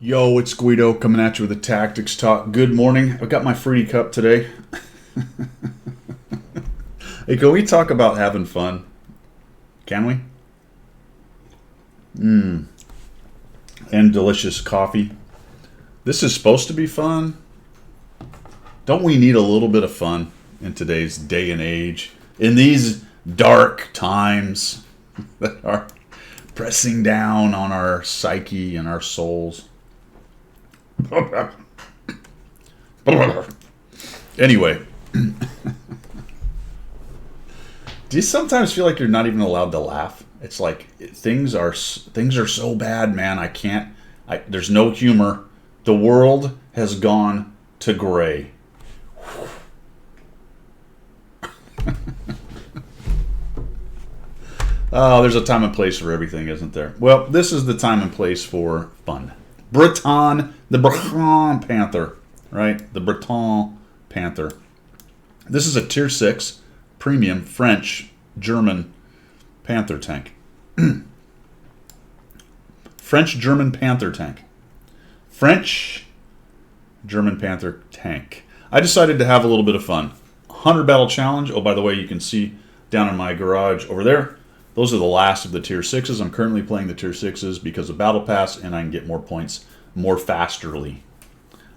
Yo, it's Guido coming at you with a tactics talk. Good morning. I've got my fruity cup today. Hey, can we talk about having fun? Can we? And delicious coffee. This is supposed to be fun. Don't we need a little bit of fun in today's day and age? In these dark times that are pressing down on our psyche and our souls. Anyway, do you sometimes feel like you're not even allowed to laugh? It's like things are so bad, man. I can't. There's no humor. The world has gone to gray. Oh, there's a time and place for everything, isn't there? Well, this is the time and place for fun. Bretagne, the Bretagne Panther, right? The Bretagne Panther. This is a Tier 6 premium French German Panther tank. French German Panther tank. French German Panther tank. I decided to have a little bit of fun. 100 battle challenge. Oh, by the way, you can see down in my garage over there. Those are the last of the Tier 6s. I'm currently playing the Tier 6s because of Battle Pass, and I can get more points more fasterly.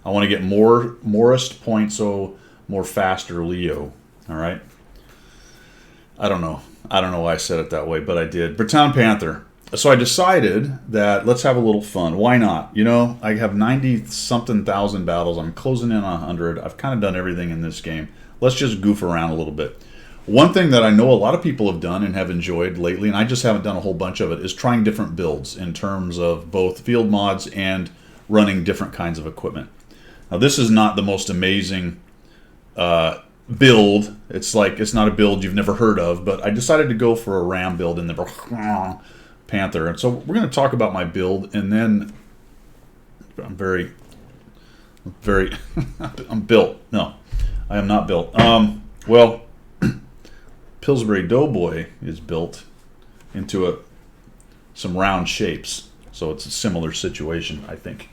I want to get morest points, so more faster Leo. All right? I don't know why I said it that way, but I did. Bretagne Panther. So I decided that let's have a little fun. Why not? You know, I have 90-something thousand battles. I'm closing in on 100. I've kind of done everything in this game. Let's just goof around a little bit. One thing that I know a lot of people have done and have enjoyed lately, and I just haven't done a whole bunch of it, is trying different builds in terms of both field mods and running different kinds of equipment. Now, this is not the most amazing build. It's not a build you've never heard of, but I decided to go for a ram build in the Panther. And so we're going to talk about my build, and then I'm I'm built. No, I am not built. Well, Pillsbury Doughboy is built into some round shapes, so it's a similar situation, I think.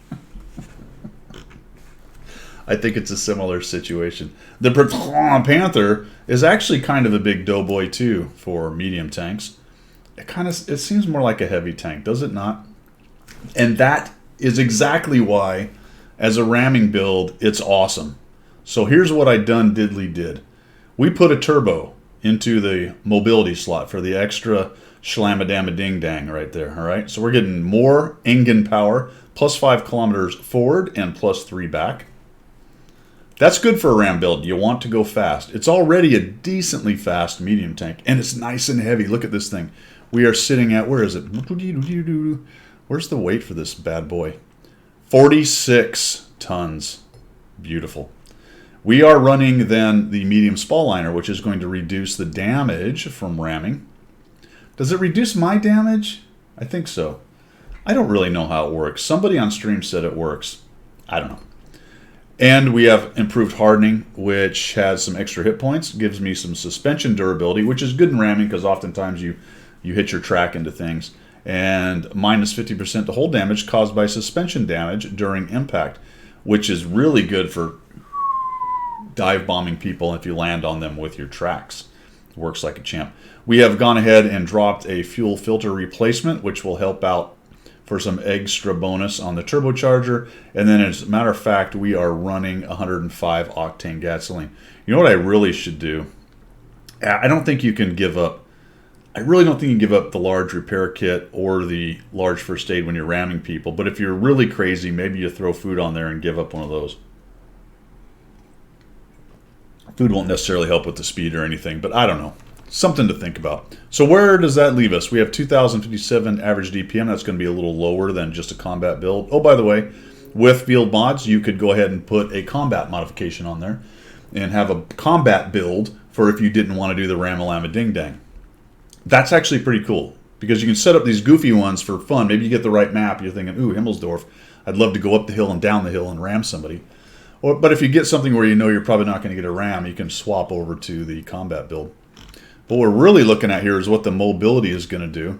I think it's a similar situation. The Bretagne Panther is actually kind of a big doughboy too for medium tanks. It seems more like a heavy tank, does it not? And that is exactly why, as a ramming build, it's awesome. So here's what I done diddly did. We put a turbo into the mobility slot for the extra shlammadama-ding-dang right there, all right? So we're getting more engine power, plus 5 kilometers forward and plus 3 back. That's good for a ram build. You want to go fast. It's already a decently fast medium tank, and it's nice and heavy. Look at this thing. We are sitting at, where is it? Where's the weight for this bad boy? 46 tons. Beautiful. We are running then the medium spall liner, which is going to reduce the damage from ramming. Does it reduce my damage? I think so. I don't really know how it works. Somebody on stream said it works. I don't know. And we have improved hardening, which has some extra hit points, gives me some suspension durability, which is good in ramming because oftentimes you hit your track into things. And minus 50% to hull damage caused by suspension damage during impact, which is really good for dive bombing people if you land on them with your tracks. Works like a champ. We have gone ahead and dropped a fuel filter replacement, which will help out for some extra bonus on the turbocharger. And then, as a matter of fact, we are running 105 octane gasoline. You know what I really should do? I don't think you can give up. I really don't think you can give up the large repair kit or the large first aid when you're ramming people. But if you're really crazy, maybe you throw food on there and give up one of those. Food won't necessarily help with the speed or anything, but I don't know. Something to think about. So where does that leave us? We have 2,057 average DPM. That's going to be a little lower than just a combat build. Oh, by the way, with field mods, you could go ahead and put a combat modification on there and have a combat build for if you didn't want to do the Ramalama Ding Dang. That's actually pretty cool because you can set up these goofy ones for fun. Maybe you get the right map. You're thinking, ooh, Himmelsdorf. I'd love to go up the hill and down the hill and ram somebody. But if you get something where you know you're probably not going to get a ram, you can swap over to the combat build. What we're really looking at here is what the mobility is going to do.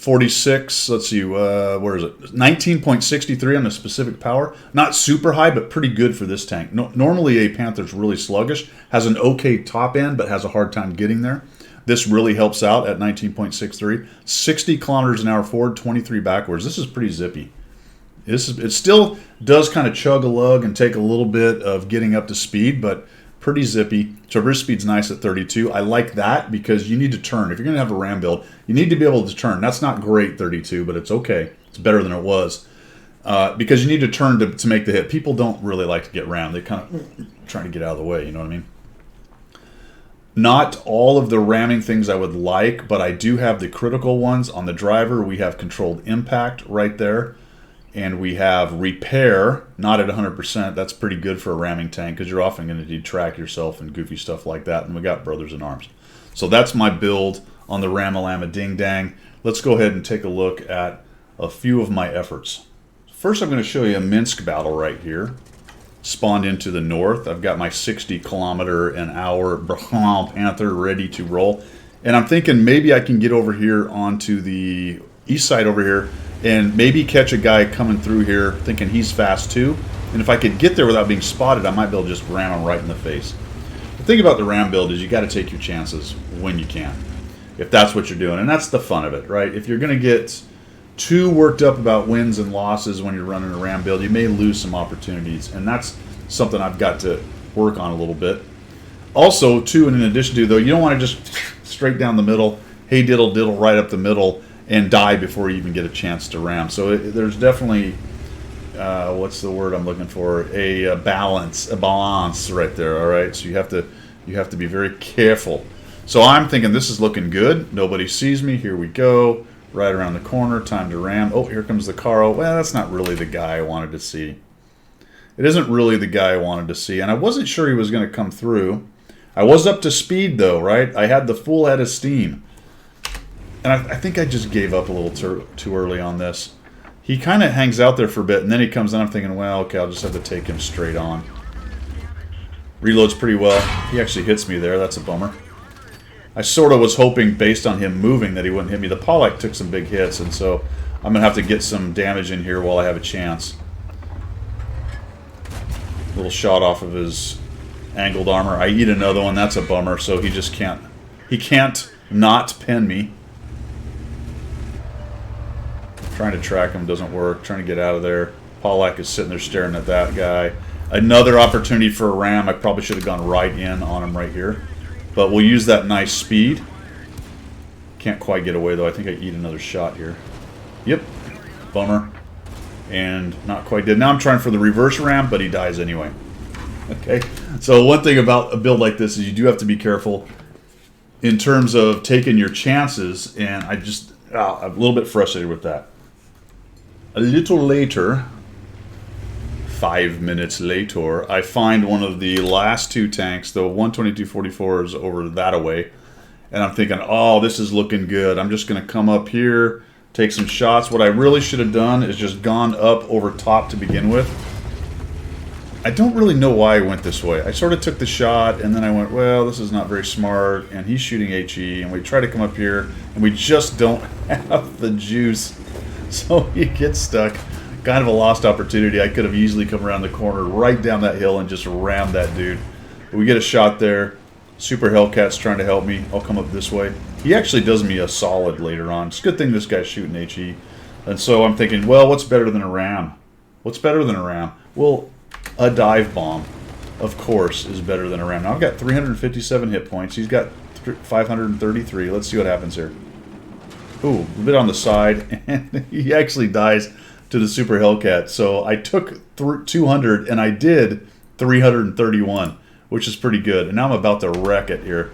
46, let's see, where is it? 19.63 on the specific power. Not super high, but pretty good for this tank. Normally a Panther's really sluggish, has an okay top end, but has a hard time getting there. This really helps out at 19.63. 60 kilometers an hour forward, 23 backwards. This is pretty zippy. It still does kind of chug a lug and take a little bit of getting up to speed, but pretty zippy. Traverse speed's nice at 32. I like that because you need to turn. If you're going to have a ram build, you need to be able to turn. That's not great, 32, but it's okay. It's better than it was. Because you need to turn to make the hit. People don't really like to get rammed. They kind of trying to get out of the way, you know what I mean? Not all of the ramming things I would like, but I do have the critical ones. On the driver, we have controlled impact right there. And we have repair, not at 100%. That's pretty good for a ramming tank because you're often going to detract yourself and goofy stuff like that. And we got brothers in arms. So that's my build on the Ramalama Ding Dang. Let's go ahead and take a look at a few of my efforts. First, I'm going to show you a Minsk battle right here. Spawned into the north. I've got my 60 kilometer an hour Panther ready to roll. And I'm thinking maybe I can get over here onto the east side over here and maybe catch a guy coming through here thinking he's fast too. And if I could get there without being spotted, I might be able to just ram him right in the face. The thing about the ram build is you got to take your chances when you can, if that's what you're doing. And that's the fun of it, right? If you're going to get too worked up about wins and losses when you're running a ram build, you may lose some opportunities. And that's something I've got to work on a little bit. Also, too, and in addition to, though, you don't want to just straight down the middle, hey diddle diddle right up the middle, and die before you even get a chance to ram. So there's definitely, what's the word I'm looking for? A balance right there. All right, so you have to be very careful. So I'm thinking this is looking good. Nobody sees me. Here we go. Right around the corner. Time to ram. Oh, here comes the car. Oh, well, that's not really the guy I wanted to see. It isn't really the guy I wanted to see, and I wasn't sure he was going to come through. I was up to speed though, right? I had the full head of steam. And I think I just gave up a little too early on this. He kind of hangs out there for a bit, and then he comes in. I'm thinking, well, okay, I'll just have to take him straight on. Reloads pretty well. He actually hits me there. That's a bummer. I sort of was hoping, based on him moving, that he wouldn't hit me. The Pollack took some big hits, and so I'm going to have to get some damage in here while I have a chance. Little shot off of his angled armor. I eat another one. That's a bummer, so he just can't... He can't not pin me. Trying to track him doesn't work. Trying to get out of there. Pollack is sitting there staring at that guy. Another opportunity for a ram. I probably should have gone right in on him right here. But we'll use that nice speed. Can't quite get away though. I think I eat another shot here. Yep. Bummer. And not quite did. Now I'm trying for the reverse ram, but he dies anyway. Okay. So one thing about a build like this is you do have to be careful in terms of taking your chances. And I'm a little bit frustrated with that. A little later, 5 minutes later, I find one of the last two tanks, the 122-44 is over that away, and I'm thinking, oh, this is looking good. I'm just going to come up here, take some shots. What I really should have done is just gone up over top to begin with. I don't really know why I went this way. I sort of took the shot, and then I went, well, this is not very smart, and he's shooting HE, and we try to come up here, and we just don't have the juice. So he gets stuck. Kind of a lost opportunity. I could have easily come around the corner, right down that hill, and just rammed that dude. But we get a shot there. Super Hellcat's trying to help me. I'll come up this way. He actually does me a solid later on. It's a good thing this guy's shooting HE. And so I'm thinking, well, what's better than a ram? What's better than a ram? Well, a dive bomb, of course, is better than a ram. Now I've got 357 hit points. He's got 533. Let's see what happens here. Ooh, a bit on the side, and he actually dies to the Super Hellcat. So I took 200, and I did 331, which is pretty good. And now I'm about to wreck it here.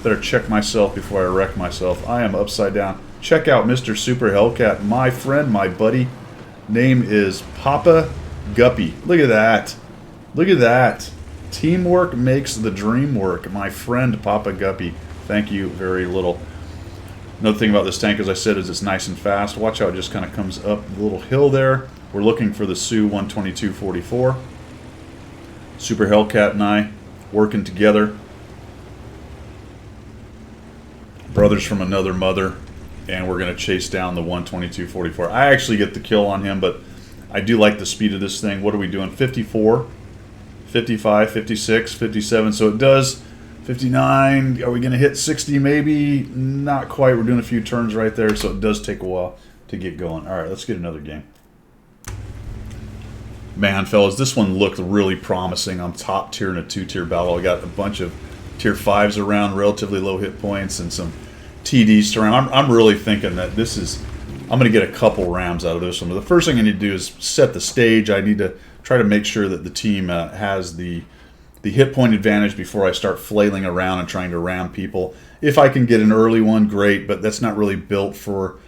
Better check myself before I wreck myself. I am upside down. Check out Mr. Super Hellcat, my friend, my buddy. Name is Papa Guppy. Look at that. Look at that. Teamwork makes the dream work. My friend, Papa Guppy. Thank you very little. Another thing about this tank, as I said, is it's nice and fast. Watch how it just kind of comes up the little hill there. We're looking for the Sioux 122-44. Super Hellcat and I working together. Brothers from another mother. and we're going to chase down the 122.44. I actually get the kill on him, but I do like the speed of this thing. What are we doing? 54, 55, 56, 57. So it does 59. Are we going to hit 60 maybe? Not quite. We're doing a few turns right there, so it does take a while to get going. All right, let's get another game. Man, fellas, this one looked really promising. I'm top tier in a 2-tier battle. I got a bunch of tier 5s around, relatively low hit points, and some TDs to ram. I'm really thinking that this is... I'm going to get a couple rams out of this one. But the first thing I need to do is set the stage. I need to try to make sure that the team has the hit point advantage before I start flailing around and trying to ram people. If I can get an early one, great, but that's not really built for...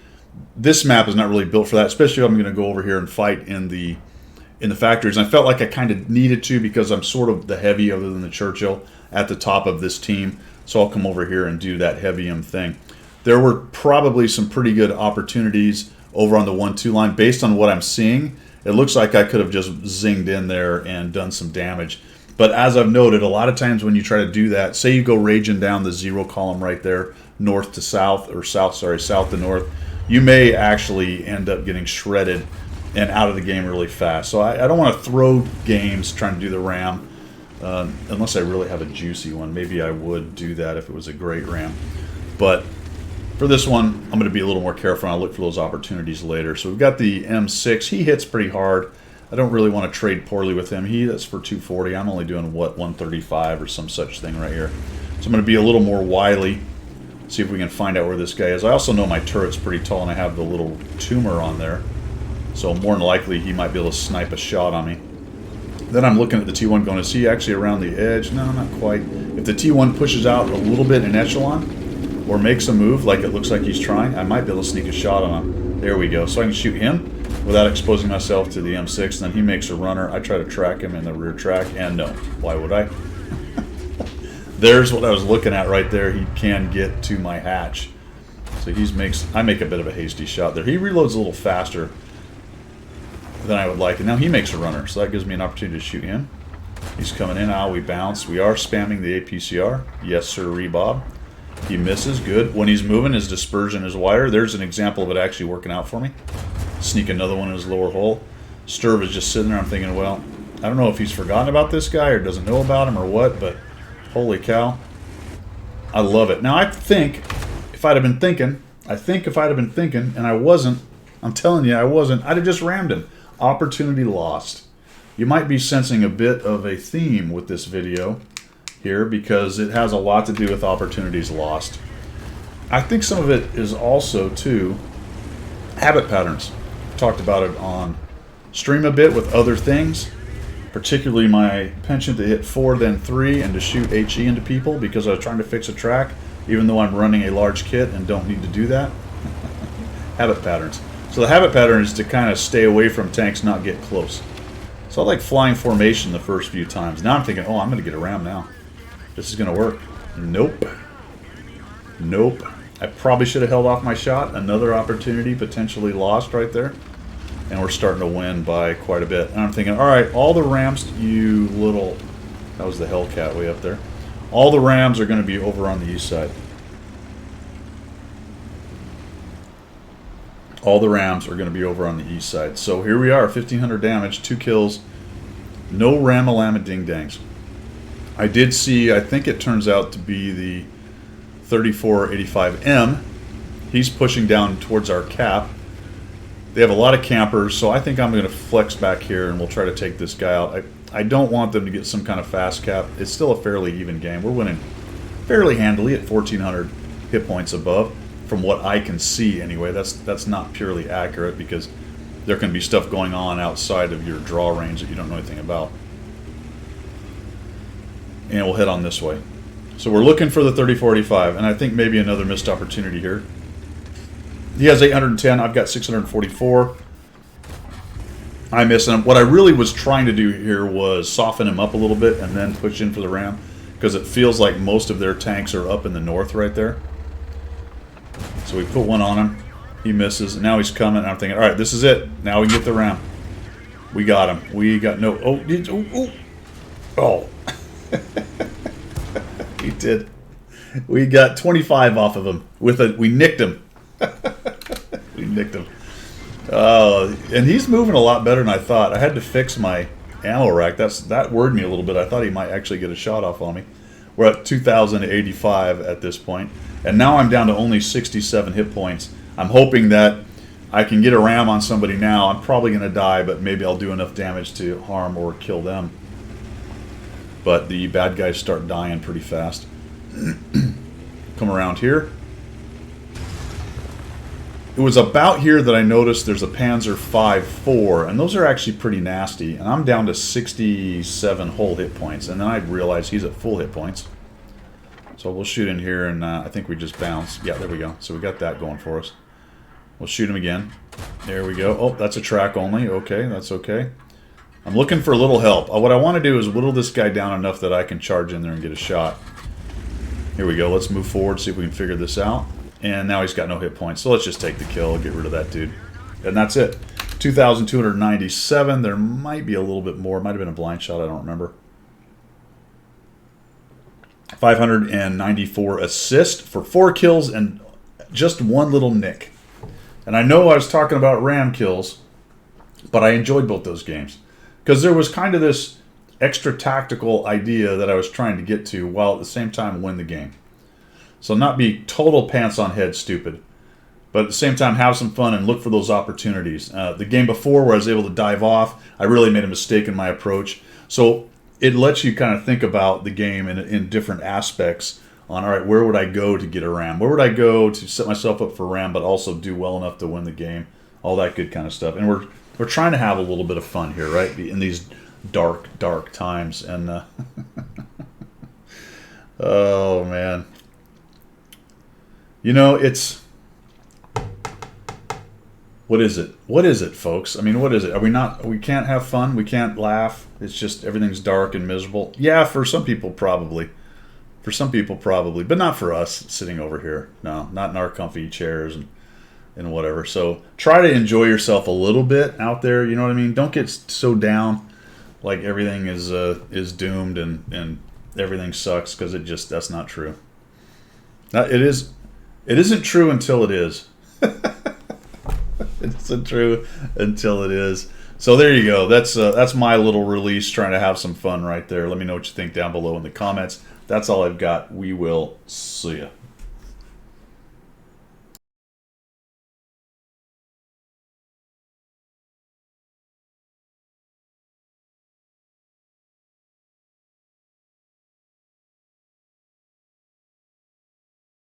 This map is not really built for that, especially if I'm going to go over here and fight in the factories. And I felt like I kind of needed to because I'm sort of the heavy other than the Churchill at the top of this team. So I'll come over here and do that heavy thing. There were probably some pretty good opportunities over on the 1-2 line. Based on what I'm seeing, it looks like I could have just zinged in there and done some damage. But as I've noted, a lot of times when you try to do that, say you go raging down the 0 column right there, north to south, or south to north, you may actually end up getting shredded and out of the game really fast. So I don't want to throw games trying to do the ram unless I really have a juicy one. Maybe I would do that if it was a great ram. But for this one, I'm going to be a little more careful, and I'll look for those opportunities later. So we've got the M6. He hits pretty hard. I don't really want to trade poorly with him. That's for 240. I'm only doing, what, 135 or some such thing right here. So I'm going to be a little more wily. See if we can find out where this guy is. I also know my turret's pretty tall, and I have the little tumor on there. So more than likely, he might be able to snipe a shot on me. Then I'm looking at the T1 going, is he actually around the edge? No, not quite. If the T1 pushes out a little bit in echelon, or makes a move like it looks like he's trying, I might be able to sneak a shot on him. There we go. So I can shoot him without exposing myself to the M6. Then he makes a runner. I try to track him in the rear track, and no. Why would I? There's what I was looking at right there. He can get to my hatch. So I make a bit of a hasty shot there. He reloads a little faster than I would like. And now he makes a runner, so that gives me an opportunity to shoot him. He's coming in. We bounce. We are spamming the APCR. Yes, sir, Bob. He misses. Good. When he's moving, his dispersion is wider. There's an example of it actually working out for me. Sneak another one in his lower hole. Sturv is just sitting there. I'm thinking, well, I don't know if he's forgotten about this guy or doesn't know about him or what, but holy cow. I love it. Now, I think if I'd have been thinking, and I wasn't, I'm telling you, I wasn't, I'd have just rammed him. Opportunity lost. You might be sensing a bit of a theme with this video here because it has a lot to do with opportunities lost. I think some of it is also, too, habit patterns. Talked about it on stream a bit with other things, particularly my penchant to hit 4 then 3 and to shoot HE into people because I was trying to fix a track even though I'm running a large kit and don't need to do that. Habit patterns. So the habit pattern is to kind of stay away from tanks, not get close. So I like flying formation the first few times. Now I'm thinking, oh, I'm going to get around now. This is going to work. Nope. Nope. I probably should have held off my shot. Another opportunity potentially lost right there. And we're starting to win by quite a bit. And I'm thinking, all right, all the rams, you little... That was the Hellcat way up there. All the rams are going to be over on the east side. All the rams are going to be over on the east side. So here we are, 1,500 damage, 2 kills, no Ramalama ding-dangs. I did see, I think it turns out to be the 3485M. He's pushing down towards our cap. They have a lot of campers, so I think I'm going to flex back here and we'll try to take this guy out. I don't want them to get some kind of fast cap. It's still a fairly even game. We're winning fairly handily at 1,400 hit points above. From what I can see anyway, that's not purely accurate because there can be stuff going on outside of your draw range that you don't know anything about. And we'll head on this way. So we're looking for the 3485, and I think maybe another missed opportunity here. He has 810, I've got 644. I miss him. What I really was trying to do here was soften him up a little bit and then push in for the ram because it feels like most of their tanks are up in the north right there. So we put one on him. He misses. And now he's coming. And I'm thinking, all right, this is it. Now we can get the ram. We got him. We got no... Oh. He did. We got 25 off of him. We nicked him. He nicked him. And he's moving a lot better than I thought. I had to fix my ammo rack. That worried me a little bit. I thought he might actually get a shot off on me. We're at 2,085 at this point. And now I'm down to only 67 hit points. I'm hoping that I can get a ram on somebody now. I'm probably going to die, but maybe I'll do enough damage to harm or kill them. But the bad guys start dying pretty fast. Come around here. It was about here that I noticed there's a Panzer 5.4, and those are actually pretty nasty. And I'm down to 67 whole hit points, and then I realized he's at full hit points. So we'll shoot in here, and I think we just bounce. Yeah, there we go. So we got that going for us. We'll shoot him again. There we go. Oh, that's a track only. Okay, that's okay. I'm looking for a little help. What I want to do is whittle this guy down enough that I can charge in there and get a shot. Here we go. Let's move forward, see if we can figure this out. And now he's got no hit points. So let's just take the kill, get rid of that dude. And that's it. 2,297. There might be a little bit more. Might have been a blind shot. I don't remember. 594 assist for 4 kills and just one little nick. And I know I was talking about ram kills, but I enjoyed both those games. Because there was kind of this extra tactical idea that I was trying to get to while at the same time win the game. So not be total pants on head stupid, but at the same time have some fun and look for those opportunities. The game before where I was able to dive off, I really made a mistake in my approach. So it lets you kind of think about the game in different aspects on, all right, where would I go to get a ram? Where would I go to set myself up for ram but also do well enough to win the game? All that good kind of stuff. And we're trying to have a little bit of fun here, right? In these dark, dark times. And oh, man. You know, it's... What is it? What is it, folks? I mean, what is it? Are we not... We can't have fun? We can't laugh? It's just everything's dark and miserable? Yeah, for some people, probably. For some people, probably. But not for us sitting over here. No, not in our comfy chairs and whatever. So try to enjoy yourself a little bit out there. You know what I mean? Don't get so down like everything is doomed and everything sucks, because that's not true. It isn't true until it is. It isn't true until it is. So there you go. That's my little release, trying to have some fun right there. Let me know what you think down below in the comments. That's all I've got. We will see ya.